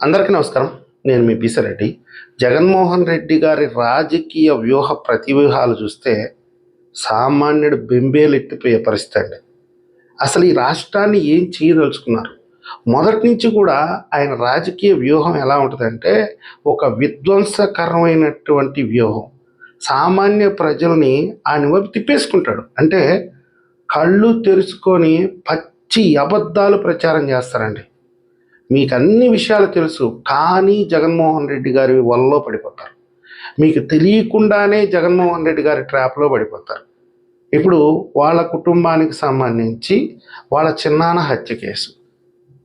అందరికీ నమస్కారం. నేను మీ పిసిరెడ్డి. జగన్మోహన్ రెడ్డి గారి రాజకీయ వ్యూహ ప్రతివ్యూహాలు చూస్తే సామాన్యుడు బెంబేలెత్తిపోయే పరిస్థితి అండి. అసలు ఈ రాష్ట్రాన్ని ఏం చేయదలుచుకున్నారు? మొదటి నుంచి కూడా ఆయన రాజకీయ వ్యూహం ఎలా ఉంటుందంటే ఒక విధ్వంసకరమైనటువంటి వ్యూహం. సామాన్య ప్రజల్ని ఆయన వైపు తిప్పేసుకుంటాడు. అంటే కళ్ళు తెరుచుకొని పచ్చి అబద్ధాలు ప్రచారం చేస్తారండి. మీకు అన్ని విషయాలు తెలుసు, కానీ జగన్మోహన్ రెడ్డి గారి వలలో పడిపోతారు. మీకు తెలియకుండానే జగన్మోహన్ రెడ్డి గారి ట్రాప్లో పడిపోతారు. ఇప్పుడు వాళ్ళ కుటుంబానికి సంబంధించి వాళ్ళ చిన్నాన్న హత్య కేసు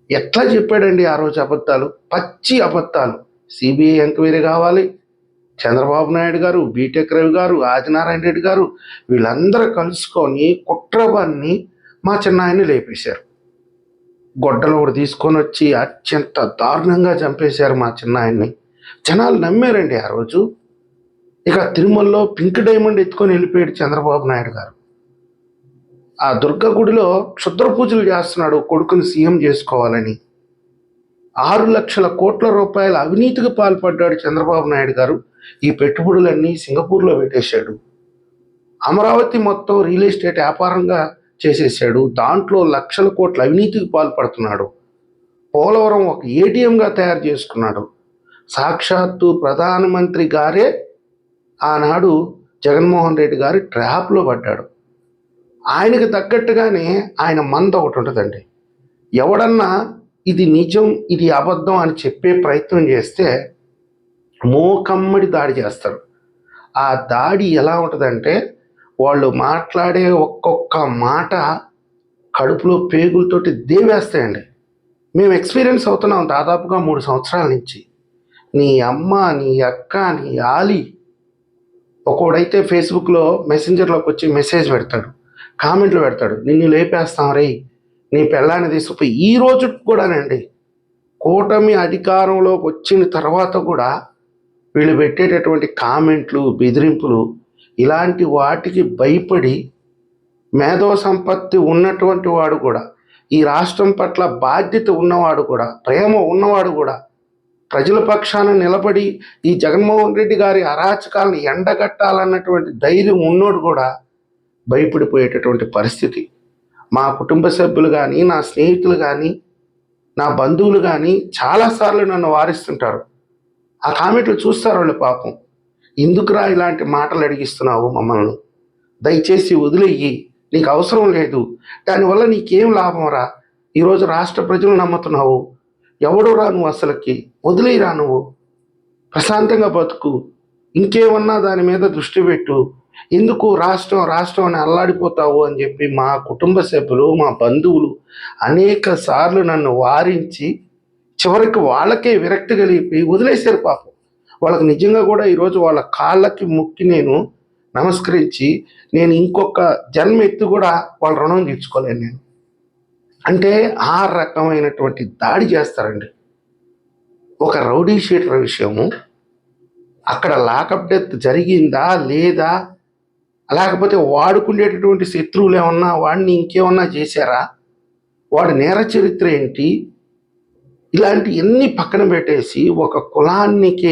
ఎట్లా చెప్పాడండి ఆ రోజు అబద్ధాలు, పచ్చి అబద్ధాలు. సిబిఐ ఎంక్వైరీ కావాలి, చంద్రబాబు నాయుడు గారు, బీటెక్ రవి గారు, ఆదినారాయణ రెడ్డి గారు వీళ్ళందరూ కలుసుకొని కుట్రబన్ని మా చిన్నాయన్ని లేపేశారు. గొడ్డలు ఒకటి తీసుకొని వచ్చి అత్యంత దారుణంగా చంపేశారు మా చిన్నాయన్ని. జనాలు నమ్మారండి ఆ రోజు. ఇక తిరుమలలో పింక్ డైమండ్ ఎత్తుకొని వెళ్ళిపోయాడు చంద్రబాబు నాయుడు గారు. ఆ దుర్గ గుడిలో క్షుద్ర పూజలు చేస్తున్నాడు కొడుకుని సీఎం చేసుకోవాలని. 6 లక్షల కోట్ల రూపాయల అవినీతికి పాల్పడ్డాడు చంద్రబాబు నాయుడు గారు. ఈ పెట్టుబడులన్నీ సింగపూర్లో పెట్టేశాడు. అమరావతి మొత్తం రియల్ ఎస్టేట్ వ్యాపారంగా చేసేసాడు. దాంట్లో లక్షల కోట్ల అవినీతికి పాల్పడుతున్నాడు. పోలవరం ఒక ఏటీఎంగా తయారు చేసుకున్నాడు. సాక్షాత్తు ప్రధానమంత్రి గారే ఆనాడు జగన్మోహన్ రెడ్డి గారి ట్రాప్లో పడ్డాడు. ఆయనకు తగ్గట్టుగానే ఆయన మంద ఒకటి ఉంటుందండి. ఎవడన్నా ఇది నిజం ఇది అబద్ధం అని చెప్పే ప్రయత్నం చేస్తే మోకమ్మడి దాడి చేస్తారు. ఆ దాడి ఎలా ఉంటుందంటే వాళ్ళు మాట్లాడే ఒక్కొక్క మాట కడుపులో పేగులతోటి దేవేస్తాయండి. మేము ఎక్స్పీరియన్స్ అవుతున్నాం దాదాపుగా 3 సంవత్సరాల నుంచి. నీ అమ్మ, నీ అక్క, నీ ఆలి. ఒకడైతే ఫేస్బుక్లో మెసెంజర్లోకి వచ్చి మెసేజ్ పెడతాడు, కామెంట్లు పెడతాడు, నిన్ను లేపేస్తాం రే, నీ పెళ్ళాన్ని తీసుకుపోయి. ఈ రోజు కూడానండి, కూటమి అధికారంలోకి వచ్చిన తర్వాత కూడా వీళ్ళు పెట్టేటటువంటి కామెంట్లు, బెదిరింపులు, ఇలాంటి వాటికి భయపడి మేధో సంపత్తి ఉన్నటువంటి వాడు కూడా, ఈ రాష్ట్రం పట్ల బాధ్యత ఉన్నవాడు కూడా, ప్రేమ ఉన్నవాడు కూడా, ప్రజల పక్షాన నిలబడి ఈ జగన్మోహన్ రెడ్డి గారి అరాచకాలను ఎండగట్టాలన్నటువంటి ధైర్యం ఉన్నోడు కూడా భయపడిపోయేటటువంటి పరిస్థితి. మా కుటుంబ సభ్యులు కానీ, నా స్నేహితులు కానీ, నా బంధువులు కానీ చాలాసార్లు నన్ను వారిస్తుంటారు. ఆ కామెంట్లు చూస్తారు వాళ్ళు. పాపం, ఎందుకురా ఇలాంటి మాటలు అడిగిస్తున్నావు మమ్మల్ని, దయచేసి వదిలేయి, నీకు అవసరం లేదు, దానివల్ల నీకేం లాభం రా, ఈరోజు రాష్ట్ర ప్రజలు నమ్ముతున్నావు, ఎవడు రా నువ్వు, అసలుకి వదిలేయరా, నువ్వు ప్రశాంతంగా బతుకు, ఇంకేమన్నా దాని మీద దృష్టి పెట్టు, ఎందుకు రాష్ట్రం రాష్ట్రం అని అల్లాడిపోతావు అని చెప్పి మా కుటుంబ సభ్యులు, మా బంధువులు అనేక సార్లు నన్ను వారించి చివరికి వాళ్ళకే విరక్తి కలిపి వదిలేశారు. పాపం, వాళ్ళకి నిజంగా కూడా ఈరోజు వాళ్ళ కాళ్ళకి మొక్కి నేను నమస్కరించి, నేను ఇంకొక జన్మ ఎత్తి కూడా వాళ్ళ రుణం తీర్చుకోలేను నేను. అంటే ఆ రకమైనటువంటి దాడి చేస్తారండి. ఒక రౌడీ షీటర్ విషయము, అక్కడ లాకప్ డెత్ జరిగిందా లేదా, లేకపోతే వాడుకునేటటువంటి శత్రువులు ఏమన్నా వాడిని ఇంకేమన్నా చేశారా, వాడి నేర చరిత్ర ఏంటి, ఇలాంటి ఎన్ని పక్కన పెట్టేసి ఒక కులానికి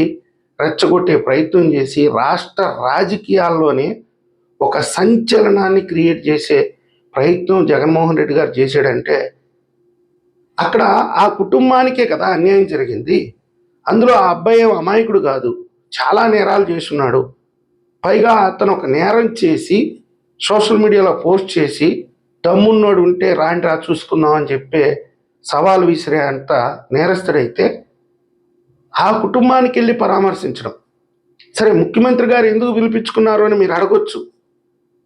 రెచ్చగొట్టే ప్రయత్నం చేసి రాష్ట్ర రాజకీయాల్లోనే ఒక సంచలనాన్ని క్రియేట్ చేసే ప్రయత్నం జగన్మోహన్ రెడ్డి గారు చేశాడంటే అక్కడ ఆ కుటుంబానికే కదా అన్యాయం జరిగింది. అందులో ఆ అబ్బాయి అమాయకుడు కాదు, చాలా నేరాలు చేస్తున్నాడు. పైగా అతను ఒక నేరం చేసి సోషల్ మీడియాలో పోస్ట్ చేసి దమ్మున్నోడు ఉంటే రాండి రా చూసుకుందాం అని చెప్పే సవాలు విసిరే అంత నేరస్తుడైతే ఆ కుటుంబానికి వెళ్ళి పరామర్శించడం. సరే, ముఖ్యమంత్రి గారు ఎందుకు పిలిపించుకున్నారు అని మీరు అడగొచ్చు.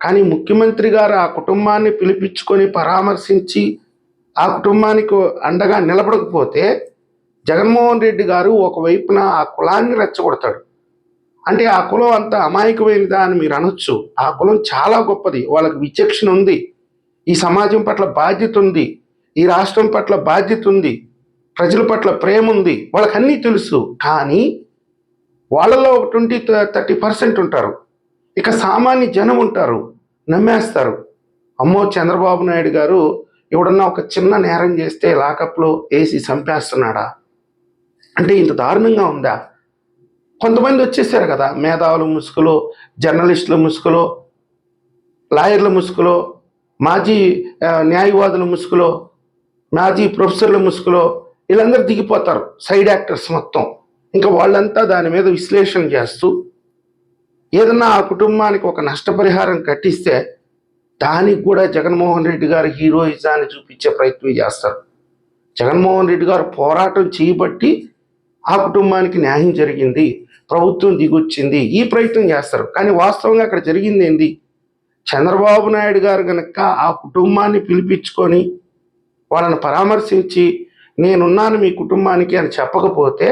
కానీ ముఖ్యమంత్రి గారు ఆ కుటుంబాన్ని పిలిపించుకొని పరామర్శించి ఆ కుటుంబానికి అండగా నిలబడకపోతే జగన్మోహన్ రెడ్డి గారు ఒకవైపున ఆ కులాన్ని రెచ్చగొడతాడు. అంటే ఆ కులం అంత అమాయకమైనదా అని మీరు అనొచ్చు. ఆ కులం చాలా గొప్పది, వాళ్ళకి విచక్షణ ఉంది, ఈ సమాజం పట్ల బాధ్యత ఉంది, ఈ రాష్ట్రం పట్ల బాధ్యత ఉంది, ప్రజల పట్ల ప్రేమ ఉంది, వాళ్ళకి అన్నీ తెలుసు. కానీ వాళ్ళలో ఒక 20-30% ఉంటారు, ఇక సామాన్య జనం ఉంటారు, నమ్మేస్తారు. అమ్మో, చంద్రబాబు నాయుడు గారు ఎవడన్నా ఒక చిన్న నేరం చేస్తే లాకప్లో వేసి చంపేస్తున్నాడా, అంటే ఇంత దారుణంగా ఉందా? కొంతమంది వచ్చేసారు కదా, మేధావుల ముసుగులో, జర్నలిస్టుల ముసుగులో, లాయర్ల ముసుగులో, మాజీ న్యాయవాదుల ముసుగులో, మాజీ ప్రొఫెసర్ల ముసుగులో వీళ్ళందరూ దిగిపోతారు, సైడ్ యాక్టర్స్ మొత్తం. ఇంకా వాళ్ళంతా దాని మీద విశ్లేషణ చేస్తూ ఏదన్నా ఆ కుటుంబానికి ఒక నష్టపరిహారం కట్టిస్తే దానికి కూడా జగన్మోహన్ రెడ్డి గారు హీరోయిజాన్ని చూపించే ప్రయత్నం చేస్తారు. జగన్మోహన్ రెడ్డి గారు పోరాటం చేయబట్టి ఆ కుటుంబానికి న్యాయం జరిగింది, ప్రభుత్వం దిగొచ్చింది, ఈ ప్రయత్నం చేస్తారు. కానీ వాస్తవంగా అక్కడ జరిగింది ఏంది? చంద్రబాబు నాయుడు గారు కనుక ఆ కుటుంబాన్ని పిలిపించుకొని వాళ్ళని పరామర్శించి నేనున్నాను మీ కుటుంబానికి అని చెప్పకపోతే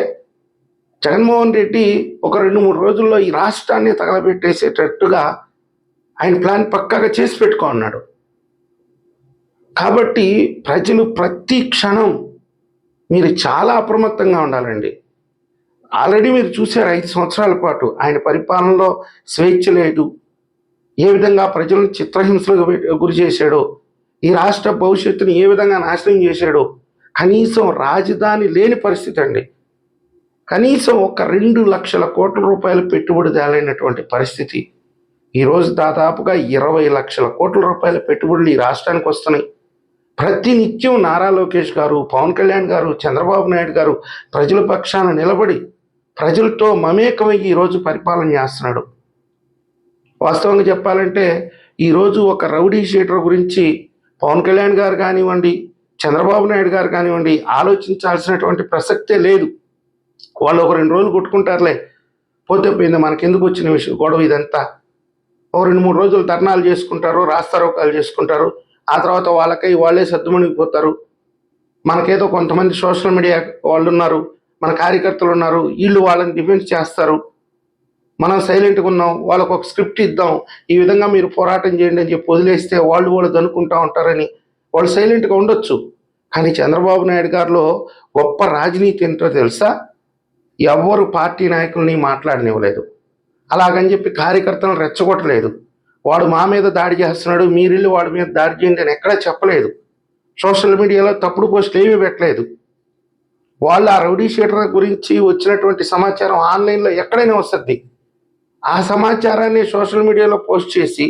జగన్మోహన్ రెడ్డి ఒక 2-3 రోజుల్లో ఈ రాష్ట్రాన్ని తగలబెట్టేసేటట్టుగా ఆయన ప్లాన్ పక్కాగా చేసి పెట్టుకున్నాడు. కాబట్టి ప్రజలు ప్రతి క్షణం మీరు చాలా అప్రమత్తంగా ఉండాలండి. ఆల్రెడీ మీరు చూశారు 5 సంవత్సరాల పాటు ఆయన పరిపాలనలో స్వేచ్ఛ లేదు, ఏ విధంగా ప్రజలను చిత్రహింసలకు గురి చేశాడో, ఈ రాష్ట్ర భవిష్యత్తుని ఏ విధంగా నాశనం చేశాడో. కనీసం రాజధాని లేని పరిస్థితి అండి. కనీసం ఒక 2 లక్షల కోట్ల రూపాయలు పెట్టుబడి తేలైనటువంటి పరిస్థితి. ఈరోజు దాదాపుగా 20 లక్షల కోట్ల రూపాయల పెట్టుబడులు ఈ రాష్ట్రానికి వస్తున్నాయి. ప్రతి నిత్యం నారా లోకేష్ గారు, పవన్ కళ్యాణ్ గారు, చంద్రబాబు నాయుడు గారు ప్రజల పక్షాన నిలబడి ప్రజలతో మమేకమయ్యి ఈరోజు పరిపాలన చేస్తున్నాడు. వాస్తవంగా చెప్పాలంటే ఈరోజు ఒక రౌడీ షీటర్ గురించి పవన్ కళ్యాణ్ గారు కానివ్వండి, చంద్రబాబు నాయుడు గారు కానివ్వండి ఆలోచించాల్సినటువంటి ప్రసక్తే లేదు. వాళ్ళు ఒక 2 రోజులు కొట్టుకుంటారులే, పోతే పోయింది, మనకెందుకు వచ్చిన విషయం గొడవ ఇదంతా. ఒక 2-3 రోజులు ధర్నాలు చేసుకుంటారు, రాస్తారోకాలు చేసుకుంటారు, ఆ తర్వాత వాళ్ళకై వాళ్ళే సర్దుమణిగిపోతారు. మనకేదో కొంతమంది సోషల్ మీడియా వాళ్ళు ఉన్నారు, మన కార్యకర్తలు ఉన్నారు, వీళ్ళు వాళ్ళని డిఫెన్స్ చేస్తారు, మనం సైలెంట్గా ఉన్నాం, వాళ్ళకు ఒక స్క్రిప్ట్ ఇద్దాం, ఈ విధంగా మీరు పోరాటం చేయండి అని చెప్పి వదిలేస్తే వాళ్ళు దనుకుంటూ ఉంటారని వాళ్ళు సైలెంట్గా ఉండొచ్చు. కానీ చంద్రబాబు నాయుడు గారిలో గొప్ప రాజనీతి ఏంటో తెలుసా? ఎవ్వరు పార్టీ నాయకుల్ని మాట్లాడనివ్వలేదు, అలాగని చెప్పి కార్యకర్తలను రెచ్చగొట్టలేదు. వాడు మా మీద దాడి చేస్తున్నాడు, మీరిల్లు వాడి మీద దాడి చేయండి అని ఎక్కడా చెప్పలేదు. సోషల్ మీడియాలో తప్పుడు పోస్టులు ఏమీ పెట్టలేదు. వాళ్ళు ఆ రౌడీ షీటర్ గురించి వచ్చినటువంటి సమాచారం ఆన్లైన్లో ఎక్కడైనా వస్తుంది. ఆ సమాచారాన్ని సోషల్ మీడియాలో పోస్ట్ చేసి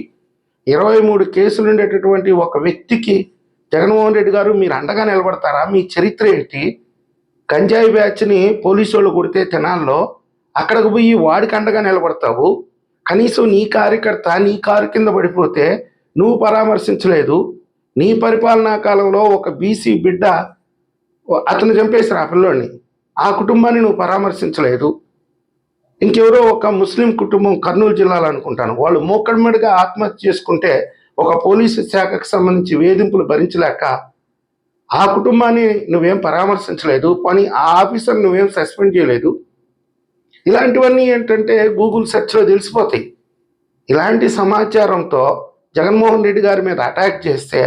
23 కేసులు ఉండేటటువంటి ఒక వ్యక్తికి జగన్మోహన్ రెడ్డి గారు మీరు అండగా నిలబడతారా? మీ చరిత్ర ఏంటి? గంజాయి బ్యాచ్ని పోలీసు వాళ్ళు కొడితే తెనాల్లో అక్కడికి పోయి వాడికి అండగా నిలబడతావు. కనీసం నీ కార్యకర్త నీ కారు కింద పడిపోతే నువ్వు పరామర్శించలేదు. నీ పరిపాలనా కాలంలో ఒక బీసీ బిడ్డ అతను చంపేశారు, ఆ పిల్లోడిని, ఆ కుటుంబాన్ని నువ్వు పరామర్శించలేదు. ఇంకెవరో ఒక ముస్లిం కుటుంబం కర్నూలు జిల్లాలో అనుకుంటాను, వాళ్ళు మూకమ్మడిగా ఆత్మహత్య చేసుకుంటే ఒక పోలీసు శాఖకు సంబంధించి వేధింపులు భరించలేక ఆ కుటుంబాన్ని నువ్వేం పరామర్శించలేదు, పని ఆ ఆఫీసర్ నువ్వేం సస్పెండ్ చేయలేదు. ఇలాంటివన్నీ ఏంటంటే గూగుల్ సెర్చ్లో తెలిసిపోతాయి. ఇలాంటి సమాచారంతో జగన్మోహన్ రెడ్డి గారి మీద అటాక్ చేస్తే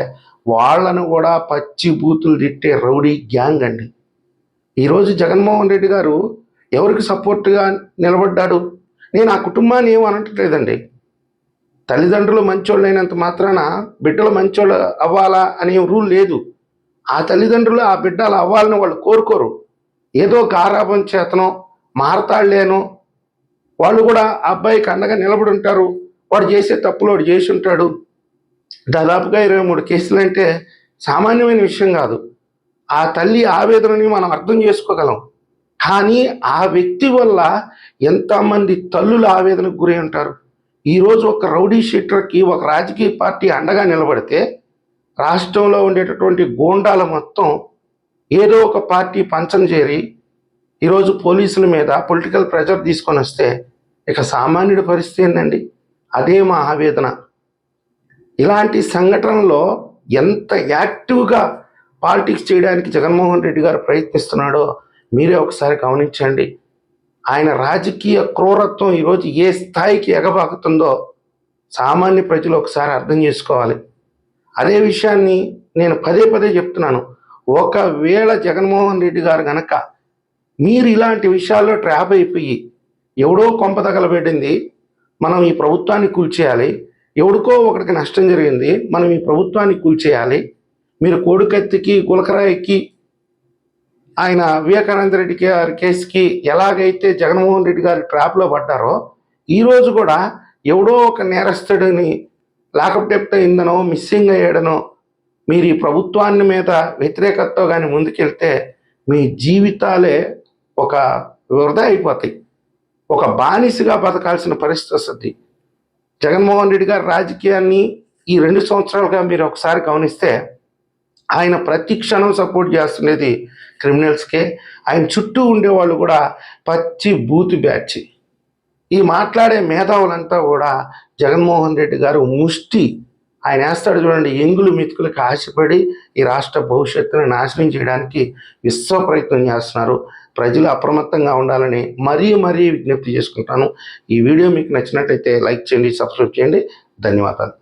వాళ్ళను కూడా పచ్చి బూతులు తిట్టే రౌడీ గ్యాంగ్ అండి. ఈరోజు జగన్మోహన్ రెడ్డి గారు ఎవరికి సపోర్ట్గా నిలబడ్డాడు? నేను ఆ కుటుంబాన్ని ఏం అనట్లేదండి. తల్లిదండ్రులు మంచోళ్ళు అయినంత మాత్రాన బిడ్డలు మంచోళ్ళు అవ్వాలా అనే రూల్ లేదు. ఆ తల్లిదండ్రులు ఆ బిడ్డలు అవ్వాలని వాళ్ళు కోరుకోరు. ఏదో గారాబం చేతనో మారతాళ్లేనో వాళ్ళు కూడా ఆ అబ్బాయికి అండగా నిలబడి ఉంటారు. వాడు చేసే తప్పులు వాడు చేసి ఉంటాడు. దాదాపుగా 23 కేసులు అంటే సామాన్యమైన విషయం కాదు. ఆ తల్లి ఆవేదనని మనం అర్థం చేసుకోగలం. కానీ ఆ వ్యక్తి వల్ల ఎంతమంది తల్లులు ఆవేదనకు గురై ఉంటారు. ఈరోజు ఒక రౌడీ షీటర్కి ఒక రాజకీయ పార్టీ అండగా నిలబడితే రాష్ట్రంలో ఉండేటటువంటి గూండాల మొత్తం ఏదో ఒక పార్టీ పంచం చేరి ఈరోజు పోలీసుల మీద పొలిటికల్ ప్రెషర్ తీసుకొని వస్తే ఇక సామాన్యుడి పరిస్థితి ఏంటండి? అదే మా ఆవేదన. ఇలాంటి సంఘటనలో ఎంత యాక్టివ్గా పాలిటిక్స్ చేయడానికి జగన్మోహన్ రెడ్డి గారు ప్రయత్నిస్తున్నాడో మీరే ఒకసారి గమనించండి. ఆయన రాజకీయ క్రూరత్వం ఈరోజు ఏ స్థాయికి ఎగబాకుతుందో సామాన్య ప్రజలు ఒకసారి అర్థం చేసుకోవాలి. అదే విషయాన్ని నేను పదే చెప్తున్నాను. ఒకవేళ జగన్మోహన్ రెడ్డి గారు గనక మీరు ఇలాంటి విషయాల్లో ట్రాప్ అయిపోయి ఎవడో కొంప తగలబెట్టింది, మనం ఈ ప్రభుత్వాన్ని కూల్చేయాలి, ఎవడికో ఒకటికి నష్టం జరిగింది, మనం ఈ ప్రభుత్వాన్ని కూల్చేయాలి, మీరు కోడికత్తికి గులకరాయికి ఆయన వివేకానంద రెడ్డి గారి కేసుకి ఎలాగైతే జగన్మోహన్ రెడ్డి గారి ట్రాప్లో పడ్డారో ఈరోజు కూడా ఎవడో ఒక నేరస్తుడిని లాకప్ డెప్ట్ అయిందనో మిస్సింగ్ అయ్యాడనో మీరు ఈ ప్రభుత్వాన్ని మీద వ్యతిరేకతతో కానీ ముందుకెళ్తే మీ జీవితాలే ఒక వృధా అయిపోతాయి. ఒక బానిసగా బతకాల్సిన పరిస్థితి వస్తుంది. జగన్మోహన్ రెడ్డి గారి రాజకీయాన్ని ఈ 2 సంవత్సరాలుగా మీరు ఒకసారి గమనిస్తే ఆయన ప్రతి క్షణం సపోర్ట్ చేస్తున్నది క్రిమినల్స్కే. ఆయన చుట్టూ ఉండేవాళ్ళు కూడా పచ్చి బూతు బ్యాచ్. ఈ మాట్లాడే మేధావులంతా కూడా జగన్మోహన్ రెడ్డి గారు ముష్టి ఆయన వేస్తాడు చూడండి, ఎంగులు మెతుకులకు ఆశపడి ఈ రాష్ట్ర భవిష్యత్తును నాశనం చేయడానికి విశ్వ ప్రయత్నం చేస్తున్నారు. ప్రజలు అప్రమత్తంగా ఉండాలని మరీ విజ్ఞప్తి చేసుకుంటాను. ఈ వీడియో మీకు నచ్చినట్లయితే లైక్ చేయండి, సబ్స్క్రైబ్ చేయండి. ధన్యవాదాలు.